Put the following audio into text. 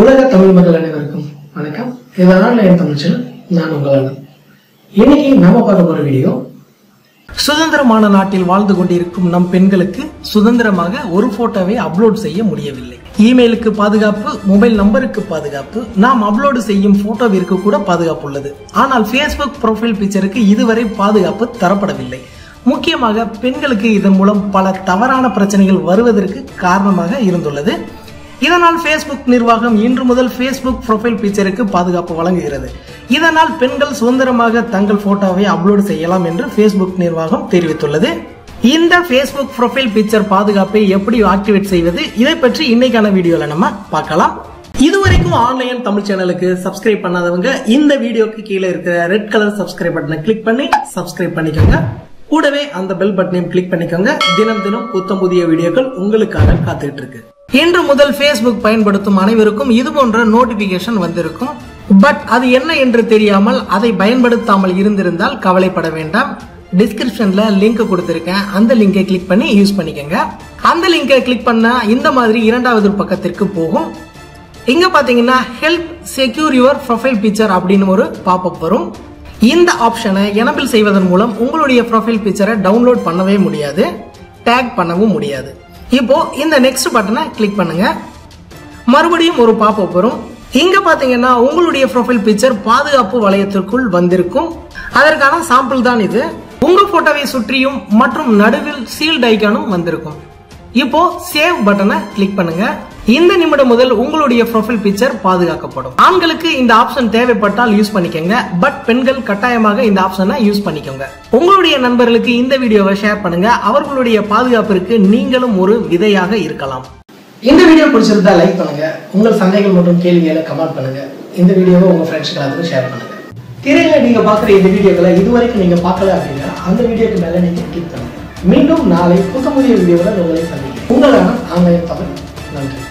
உலக தமிழ் மக்கள் அனைவருக்கும் வணக்கம். இது ஆன்லைன் தமிழ் சேனல். நான் உங்கள் அண்ணன். இன்னைக்கு நாம பார்க்க போற வீடியோ, சுதந்திரமான நாட்டில் வாழ்ந்து கொண்டிருக்கும் நம் பெண்களுக்கு சுதந்திரமாக ஒரு போட்டோவை அப்லோட் செய்ய முடியவில்லை. இமெயிலுக்கு பாதுகாப்பு, மொபைல் நம்பருக்கு பாதுகாப்பு, நாம் அப்லோடு செய்யும் போட்டோவிற்கு கூட பாதுகாப்பு உள்ளது. ஆனால் ஃபேஸ்புக் ப்ரொஃபைல் பிக்சருக்கு இதுவரை பாதுகாப்பு தரப்படவில்லை. முக்கியமாக பெண்களுக்கு இதன் மூலம் பல தவறான பிரச்சனைகள் வருவதற்கு காரணமாக இருந்துள்ளது. இதனால் ஃபேஸ்புக் நிர்வாகம் இன்று முதல் ஃபேஸ்புக் ப்ரொஃபைல் பிக்சருக்கு பாதுகாப்பு வழங்குகிறது. இதனால் பெண்கள் சுதந்திரமாக தங்கள் போட்டோவை அப்லோடு செய்யலாம் என்று ஃபேஸ்புக் நிர்வாகம் தெரிவித்துள்ளது. இந்த ஃபேஸ்புக் ப்ரொஃபைல் பிக்சர் பாதுகாப்பை எப்படி ஆக்டிவேட் செய்வது, இதை பற்றி இன்னைக்கான வீடியோல நம்ம பார்க்கலாம். இதுவரைக்கும் ஆன்லைன் தமிழ் சேனலுக்கு சப்ஸ்கிரைப் பண்ணாதவங்க இந்த வீடியோக்கு கீழே இருக்கிற ரெட் கலர் சப்ஸ்கிரைப் பட்டனை கிளிக் பண்ணி சப்ஸ்கிரைப் பண்ணிக்கோங்க. கூடவே அந்த பெல் பட்டனையும் கிளிக் பண்ணிக்கோங்க. தினம் தினம் புத்தம் புதிய வீடியோக்கள் உங்களுக்காக காத்துட்டு இருக்கு. இன்று முதல் ஃபேஸ்புக் பயன்படுத்தும் அனைவருக்கும் இது போன்ற நோட்டிபிகேஷன் வந்திருக்கும். பட் அது என்ன என்று தெரியாமல் அதை பயன்படுத்தாமல் இருந்திருந்தால் கவலைப்பட வேண்டாம். டிஸ்கிரிப்ஷன்ல லிங்க் கொடுத்திருக்கேன். அந்த லிங்கை கிளிக் பண்ணி யூஸ் பண்ணிக்கோங்க. அந்த லிங்கை கிளிக் பண்ணா இந்த மாதிரி இரண்டாவது பக்கத்திற்கு போகும். இங்க பாத்தீங்கன்னா help secure your profile picture அப்படின்னு ஒரு பாப்அப் வரும். இந்த ஆப்ஷனை எனபிள் செய்வதன் மூலம் உங்களுடைய ப்ரொஃபைல் பிக்சரை டவுன்லோட் பண்ணவே முடியாது, டேக் பண்ணவும் முடியாது. இப்போ இந்த நெக்ஸ்ட் பட்டனை கிளிக் பண்ணுங்க. மறுபடியும் ஒரு பாப்அப் வரும். இங்க பாத்தீங்கன்னா உங்களுடைய ப்ரொஃபைல் பிக்சர் பாதுகாப்பு வளையத்திற்குள் வந்திருக்கும். அதற்கான சாம்பிள் தான் இது. உங்க போட்டோவை சுற்றியும் மற்றும் நடுவில் சீல்ட் ஐகானும் வந்திருக்கும். இப்போ சேவ் பட்டனை கிளிக் பண்ணுங்க. இந்த நிமிடம் முதல் உங்களுடைய ப்ரொஃபைல் பிக்சர் பாதுகாக்கப்படும். ஆண்களுக்கு இந்த ஆப்ஷன் தேவைப்பட்டால் யூஸ் பண்ணிக்கோங்க. பட் பெண்கள் கட்டாயமாக இந்த ஆப்ஷனை யூஸ் பண்ணிக்கோங்க. உங்களுடைய நண்பர்களுக்கு இந்த வீடியோவை ஷேர் பண்ணுங்க. அவர்களுடைய பாதுகாப்பிற்கு நீங்களும் ஒரு விதையாக இருக்கலாம். இந்த வீடியோ பிடிச்சிருந்தா லைக் பண்ணுங்க. உங்கள் சந்தேகங்கள் மற்றும் கேள்விகளை கமெண்ட் பண்ணுங்க. இந்த வீடியோவை உங்க ஃப்ரெண்ட்ஸ்க்கு எல்லாத்துக்கும் ஷேர் பண்ணுங்க. திரையில நீங்க பாக்குற இந்த வீடியோக்களை இதுவரைக்கும் நீங்க பார்க்கல அப்படின்னா அந்த வீடியோக்கு மேல நீங்க கிளிக் பண்ணுங்க. மீண்டும் நாளை புதிய வீடியோவில் உங்களை சந்திக்கிறேன். உங்களான ஆன்லைன் தமிழ். நன்றி.